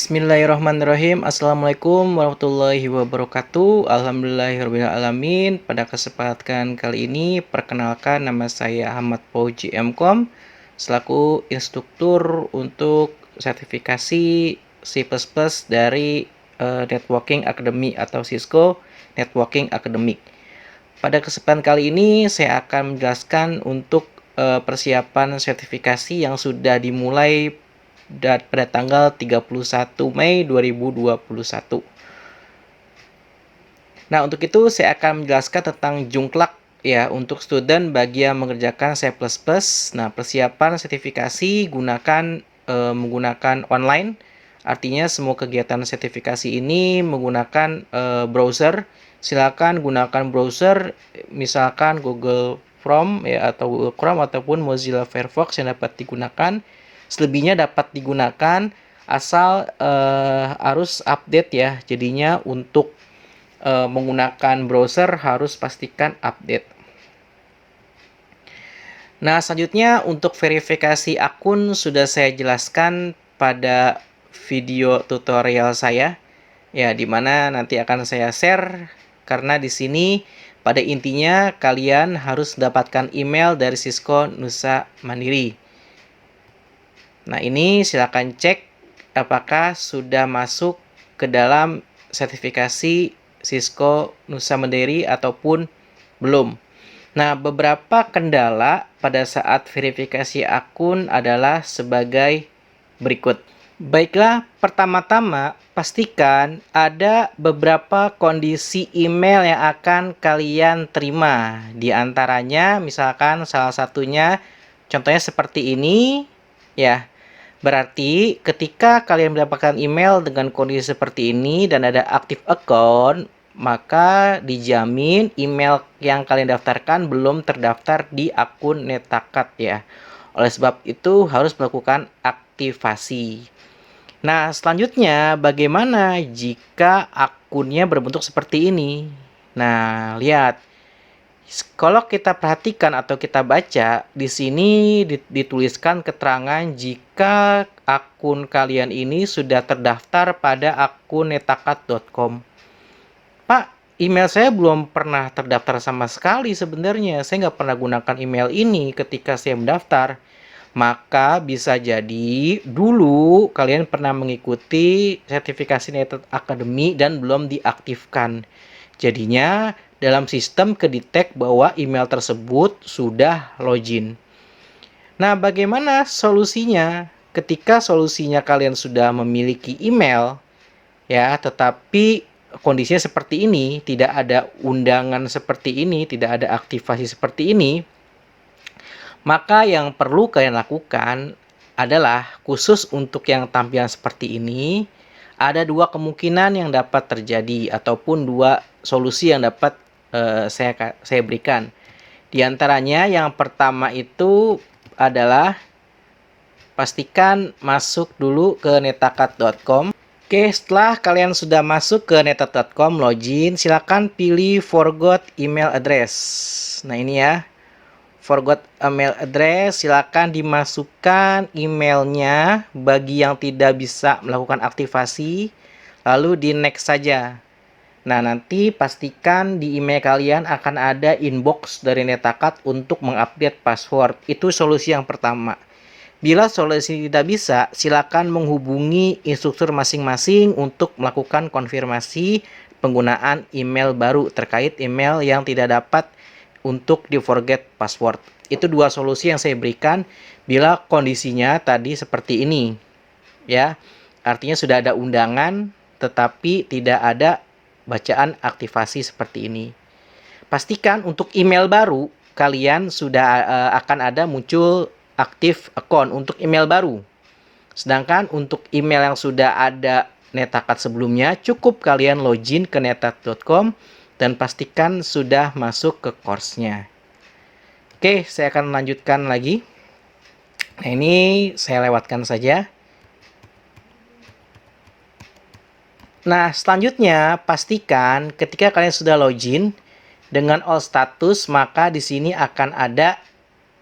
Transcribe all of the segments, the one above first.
Bismillahirrahmanirrahim. Assalamualaikum warahmatullahi wabarakatuh. Alhamdulillahirrahmanirrahim. Pada kesempatan kali ini, perkenalkan nama saya Ahmad Fauji M.Com selaku instruktur untuk sertifikasi C++ dari Networking Academy atau Cisco Networking Academy. Pada kesempatan kali ini, saya akan menjelaskan untuk persiapan sertifikasi yang sudah dimulai pada tanggal 31 Mei 2021. Nah, untuk itu saya akan menjelaskan tentang Jungklak ya untuk student bagi yang mengerjakan C++. Nah, persiapan sertifikasi menggunakan online. Artinya semua kegiatan sertifikasi ini menggunakan browser. Silakan gunakan browser misalkan Google Chrome ya atau Google Chrome ataupun Mozilla Firefox yang dapat digunakan. Selebihnya dapat digunakan asal harus update ya. Jadinya untuk menggunakan browser harus pastikan update. Nah, selanjutnya untuk verifikasi akun sudah saya jelaskan pada video tutorial saya. Ya, dimana nanti akan saya share karena di sini pada intinya kalian harus mendapatkan email dari Cisco Nusa Mandiri. Nah, ini silakan cek apakah sudah masuk ke dalam sertifikasi Cisco Nusa Mandiri ataupun belum. Nah, beberapa kendala pada saat verifikasi akun adalah sebagai berikut. Baiklah, pertama-tama pastikan ada beberapa kondisi email yang akan kalian terima. Di antaranya, misalkan salah satunya, contohnya seperti ini, ya. Berarti ketika kalian mendapatkan email dengan kondisi seperti ini dan ada active account, maka dijamin email yang kalian daftarkan belum terdaftar di akun Netakat ya. Oleh sebab itu harus melakukan aktivasi. Nah, selanjutnya bagaimana jika akunnya berbentuk seperti ini? Nah, lihat. Kalau kita perhatikan atau kita baca, di sini dituliskan keterangan jika akun kalian ini sudah terdaftar pada akun netakat.com. Pak, email saya belum pernah terdaftar sama sekali sebenarnya. Saya nggak pernah gunakan email ini ketika saya mendaftar. Maka bisa jadi dulu kalian pernah mengikuti sertifikasi Netat Academy dan belum diaktifkan. Jadinya dalam sistem kedetek bahwa email tersebut sudah login. Nah, bagaimana solusinya? Ketika solusinya kalian sudah memiliki email, ya, tetapi kondisinya seperti ini, tidak ada undangan seperti ini, tidak ada aktivasi seperti ini, maka yang perlu kalian lakukan adalah khusus untuk yang tampilan seperti ini, ada dua kemungkinan yang dapat terjadi ataupun dua solusi yang dapat saya berikan. Di antaranya yang pertama itu adalah pastikan masuk dulu ke netakat.com. Oke, setelah kalian sudah masuk ke netakat.com, login, silakan pilih forgot email address. Nah, ini ya. Forgot email address, silakan dimasukkan emailnya bagi yang tidak bisa melakukan aktivasi, lalu di next saja. Nah, nanti pastikan di email kalian akan ada inbox dari Netakat untuk mengupdate password. Itu solusi yang pertama. Bila solusi tidak bisa, silakan menghubungi instruktur masing-masing untuk melakukan konfirmasi penggunaan email baru terkait email yang tidak dapat untuk di forget password. Itu dua solusi yang saya berikan bila kondisinya tadi seperti ini. Ya, artinya sudah ada undangan tetapi tidak ada bacaan aktivasi seperti ini. Pastikan untuk email baru kalian sudah akan ada muncul aktif account untuk email baru. Sedangkan untuk email yang sudah ada Netakat sebelumnya, cukup kalian login ke netakat.com dan pastikan sudah masuk ke course-nya. Oke, saya akan melanjutkan lagi. Nah, ini saya lewatkan saja. Nah, selanjutnya pastikan ketika kalian sudah login dengan all status, maka di sini akan ada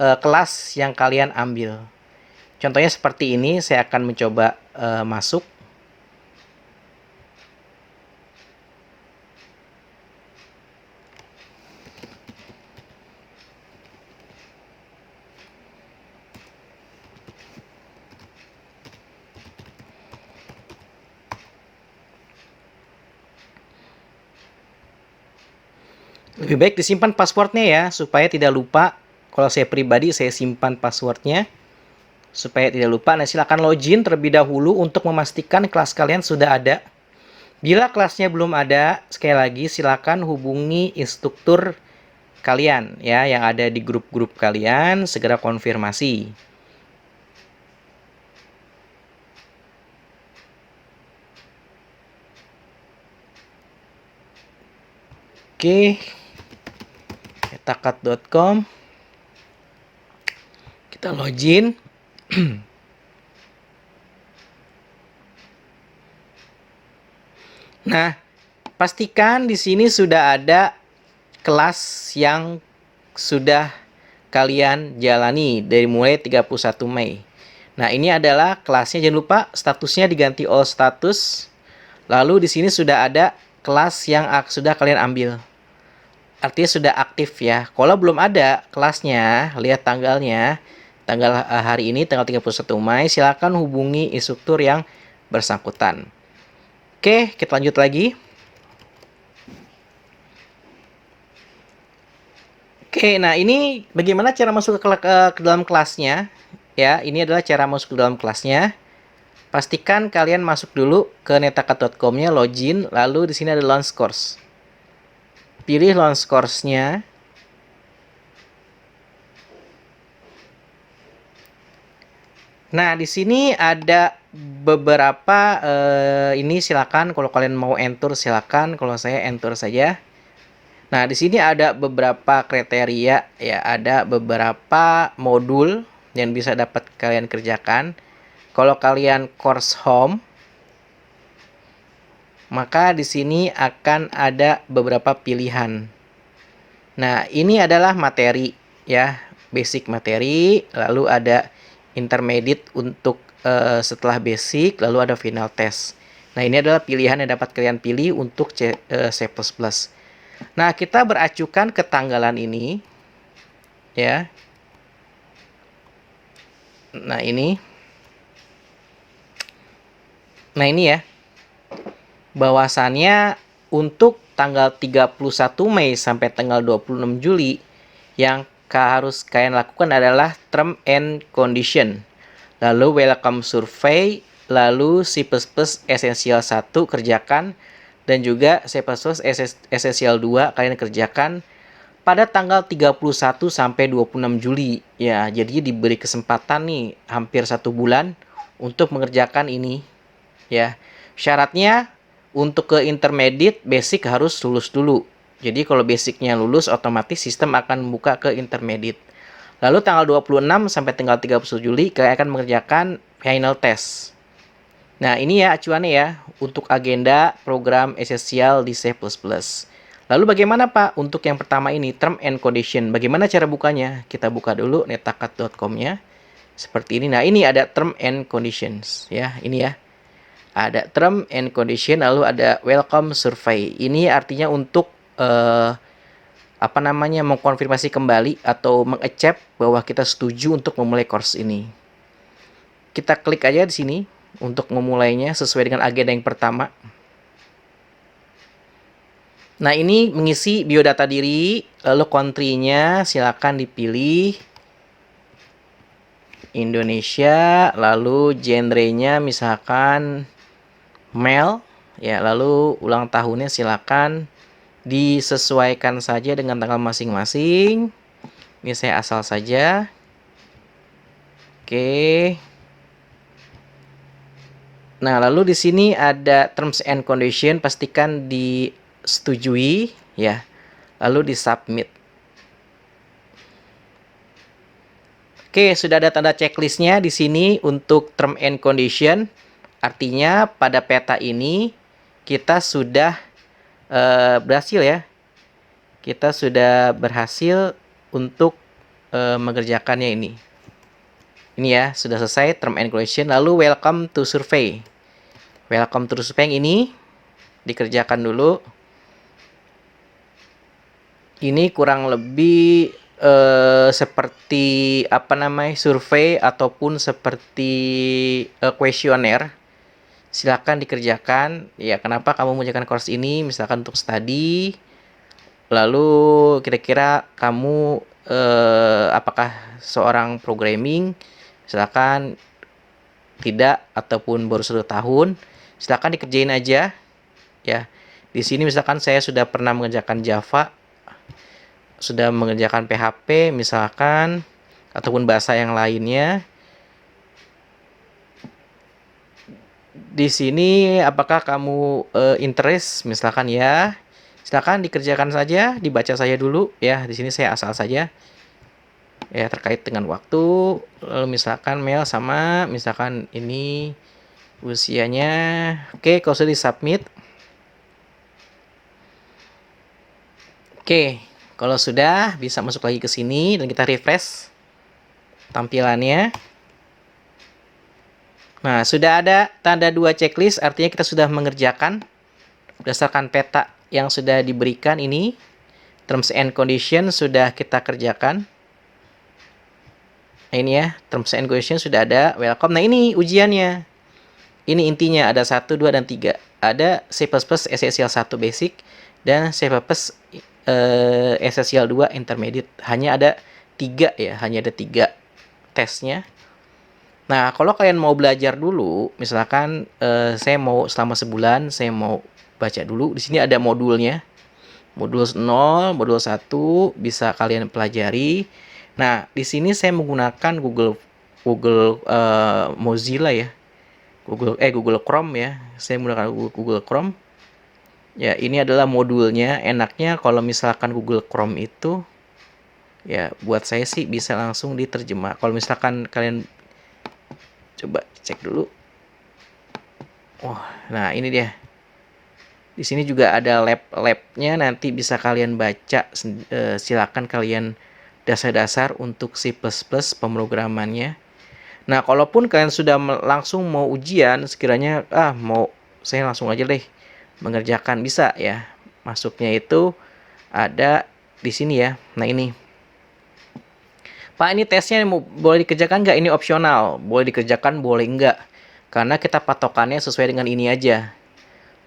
kelas yang kalian ambil. Contohnya seperti ini, saya akan mencoba masuk. Lebih baik disimpan passwordnya ya, supaya tidak lupa. Kalau saya pribadi, saya simpan passwordnya supaya tidak lupa. Nah, silakan login terlebih dahulu untuk memastikan kelas kalian sudah ada. Bila kelasnya belum ada, sekali lagi silakan hubungi instruktur kalian ya yang ada di grup-grup kalian, segera konfirmasi. Oke, etakat.com. Kita login. Nah, pastikan di sini sudah ada kelas yang sudah kalian jalani dari mulai 31 Mei. Nah, ini adalah kelasnya, jangan lupa statusnya diganti all status. Lalu di sini sudah ada kelas yang sudah kalian ambil. Artinya sudah aktif ya. Kalau belum ada kelasnya, lihat tanggalnya. Tanggal hari ini tanggal 31 Mei, silakan hubungi instruktur yang bersangkutan. Oke, kita lanjut lagi. Oke, nah ini bagaimana cara masuk ke dalam kelasnya? Ya, ini adalah cara masuk ke dalam kelasnya. Pastikan kalian masuk dulu ke netakat.com-nya, login, lalu di sini ada launch course. Pilih launch course-nya. Nah, di sini ada beberapa ini silakan kalau kalian mau enter silakan, kalau saya enter saja. Nah, di sini ada beberapa kriteria ya, ada beberapa modul yang bisa dapat kalian kerjakan. Kalau kalian course home, maka di sini akan ada beberapa pilihan. Nah, ini adalah materi ya, basic materi, lalu ada intermediate untuk setelah basic, lalu ada final test. Nah, ini adalah pilihan yang dapat kalian pilih untuk C++. Nah, kita beracukan ke tanggalan ini ya. Nah, ini ya. Bahwasannya untuk tanggal 31 Mei sampai tanggal 26 Juli yang harus kalian lakukan adalah term and condition, lalu welcome survey, lalu C++ Essential 1 kerjakan, dan juga C++ Essential 2 kalian kerjakan pada tanggal 31 sampai 26 Juli. Ya, jadi diberi kesempatan nih hampir 1 bulan untuk mengerjakan ini. Ya, syaratnya untuk ke intermediate basic harus lulus dulu. Jadi kalau basicnya lulus, otomatis sistem akan membuka ke intermediate. Lalu tanggal 26 sampai tanggal 31 Juli kalian akan mengerjakan final test. Nah, ini ya acuannya ya untuk agenda program esensial di C++. Lalu bagaimana Pak untuk yang pertama ini, term and condition? Bagaimana cara bukanya? Kita buka dulu netakat.com-nya. Seperti ini. Nah, ini ada term and conditions ya. Ini ya. Ada term and condition, lalu ada welcome survey. Ini artinya untuk mengkonfirmasi kembali atau mengecap bahwa kita setuju untuk memulai course ini. Kita klik aja di sini untuk memulainya sesuai dengan agenda yang pertama. Nah, ini mengisi biodata diri, lalu country-nya silakan dipilih Indonesia, lalu genre-nya misalkan mail ya, lalu ulang tahunnya silakan disesuaikan saja dengan tanggal masing-masing. Ini saya asal saja. Oke. Nah, lalu di sini ada terms and condition, pastikan disetujui ya. Lalu di submit. Oke, sudah ada tanda checklistnya di sini untuk term and condition. Artinya pada peta ini kita sudah berhasil ya. Kita sudah berhasil untuk mengerjakannya ini. Ini ya, sudah selesai term and condition. Lalu welcome to survey. Welcome to survey yang ini dikerjakan dulu. Ini kurang lebih seperti survei ataupun seperti kuesioner. Silakan dikerjakan. Ya, kenapa kamu mengerjakan course ini? Misalkan untuk study. Lalu kira-kira kamu apakah seorang programming? Silakan tidak ataupun baru 1 tahun, silakan dikerjain aja ya. Di sini misalkan saya sudah pernah mengerjakan Java, sudah mengerjakan PHP misalkan ataupun bahasa yang lainnya. Di sini apakah kamu interest misalkan ya? Silakan dikerjakan saja, dibaca saja dulu ya. Di sini saya asal saja ya terkait dengan waktu. Lalu misalkan mail sama misalkan ini usianya. Oke, kalau sudah di-submit. Oke, kalau sudah bisa masuk lagi ke sini dan kita refresh tampilannya. Nah, sudah ada tanda 2 checklist, artinya kita sudah mengerjakan berdasarkan peta yang sudah diberikan ini. Terms and condition sudah kita kerjakan. Nah, ini ya, terms and condition sudah ada, welcome. Nah, ini ujiannya. Ini intinya ada 1, 2, dan 3. Ada C++ Essential 1 Basic dan C++ Essential 2 Intermediate. Hanya ada 3 ya, hanya ada 3 tesnya. Nah, kalau kalian mau belajar dulu, misalkan saya mau selama sebulan, saya mau baca dulu. Di sini ada modulnya. Modul 0, modul 1 bisa kalian pelajari. Nah, di sini saya menggunakan Google Mozilla ya. Google Chrome ya. Saya menggunakan Google Chrome. Ya, ini adalah modulnya. Enaknya kalau misalkan Google Chrome itu ya buat saya sih bisa langsung diterjemah. Kalau misalkan kalian coba cek dulu. Oh, nah ini dia. Di sini juga ada lab-labnya, nanti bisa kalian baca. Silakan kalian dasar-dasar untuk C++ pemrogramannya. Nah, kalaupun kalian sudah langsung mau ujian, sekiranya saya langsung aja deh mengerjakan, bisa ya. Masuknya itu ada di sini ya. Nah, ini. Pak, ini tesnya boleh dikerjakan nggak? Ini opsional. Boleh dikerjakan, boleh nggak. Karena kita patokannya sesuai dengan ini aja.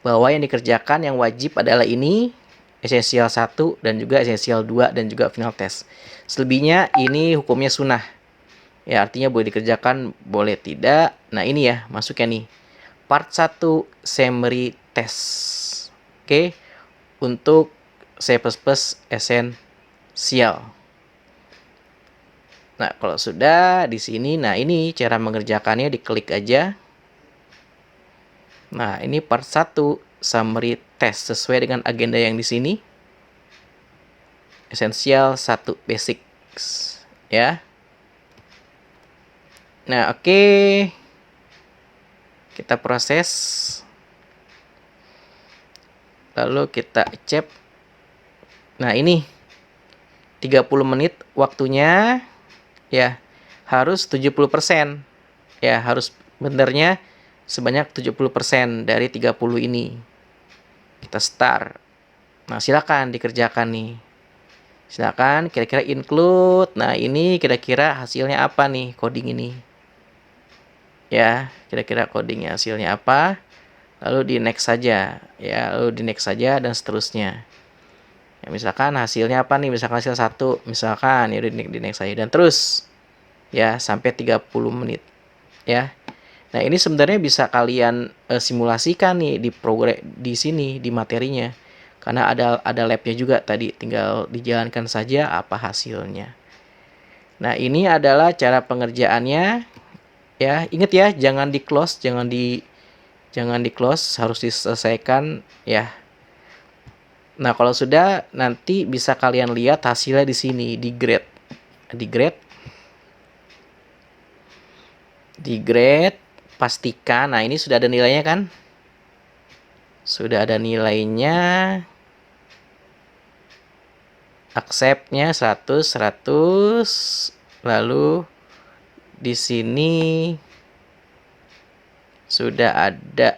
Bahwa yang dikerjakan yang wajib adalah ini, Essential 1 dan juga Essential 2 dan juga final test. Selebihnya ini hukumnya sunnah. Ya, artinya boleh dikerjakan, boleh tidak. Nah, ini ya, masuknya nih. Part 1 summary test. Oke. Untuk C++ Essential. Nah, kalau sudah di sini, nah ini cara mengerjakannya, diklik aja. Nah, ini part 1 summary test sesuai dengan agenda yang di sini. Essential 1 basics ya. Nah, oke. Kita proses. Lalu kita accept. Nah, ini 30 menit waktunya. Ya, harus 70%. Ya, harus benernya sebanyak 70% dari 30 ini. Kita start. Nah, silakan dikerjakan nih. Silakan kira-kira include. Nah, ini kira-kira hasilnya apa nih coding ini? Ya, kira-kira codingnya hasilnya apa? Lalu di next saja. Ya, lalu di next saja dan seterusnya. Ya, misalkan hasilnya apa nih? Misalkan hasil 1, misalkan ya di next saja dan terus. Ya, sampai 30 menit. Ya. Nah, ini sebenarnya bisa kalian simulasikan nih di sini di materinya. Karena ada labnya juga tadi, tinggal dijalankan saja apa hasilnya. Nah, ini adalah cara pengerjaannya. Ya, ingat ya, jangan di close, jangan di close, harus diselesaikan ya. Nah, kalau sudah nanti bisa kalian lihat hasilnya di sini di grade. Di grade pastikan. Nah, ini sudah ada nilainya kan? Sudah ada nilainya. Accept-nya 100. Lalu di sini sudah ada.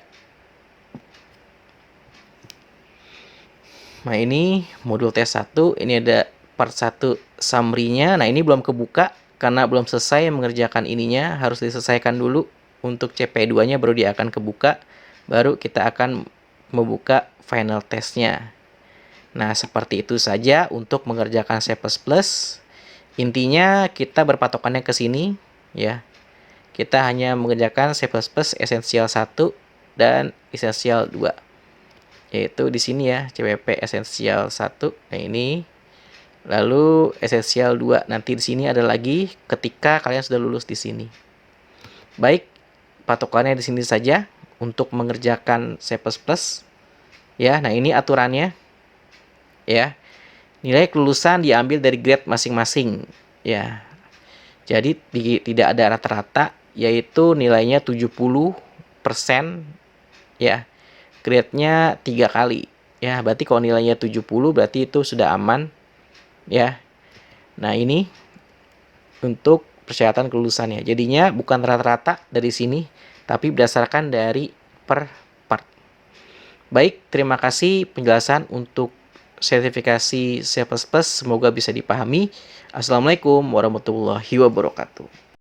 Nah, ini modul tes 1, ini ada part 1 summary-nya. Nah, ini belum kebuka karena belum selesai mengerjakan ininya, harus diselesaikan dulu. Untuk CP2-nya baru dia akan kebuka, baru kita akan membuka final test-nya. Nah, seperti itu saja untuk mengerjakan C++. Intinya kita berpatokannya ke sini ya. Kita hanya mengerjakan C++ esensial 1 dan esensial 2. Yaitu di sini ya, CWP esensial 1. Nah, ini. Lalu esensial 2. Nanti di sini ada lagi ketika kalian sudah lulus di sini. Baik, patokannya di sini saja untuk mengerjakan C++. Ya, nah ini aturannya. Ya. Nilai kelulusan diambil dari grade masing-masing. Ya. Jadi tidak ada rata-rata, yaitu nilainya 70%. Ya. Grade-nya 3 kali. Ya, berarti kalau nilainya 70 berarti itu sudah aman. Ya. Nah, ini untuk persyaratan kelulusannya. Jadinya bukan rata-rata dari sini, tapi berdasarkan dari per part. Baik, terima kasih penjelasan untuk sertifikasi C++. Semoga bisa dipahami. Assalamualaikum warahmatullahi wabarakatuh.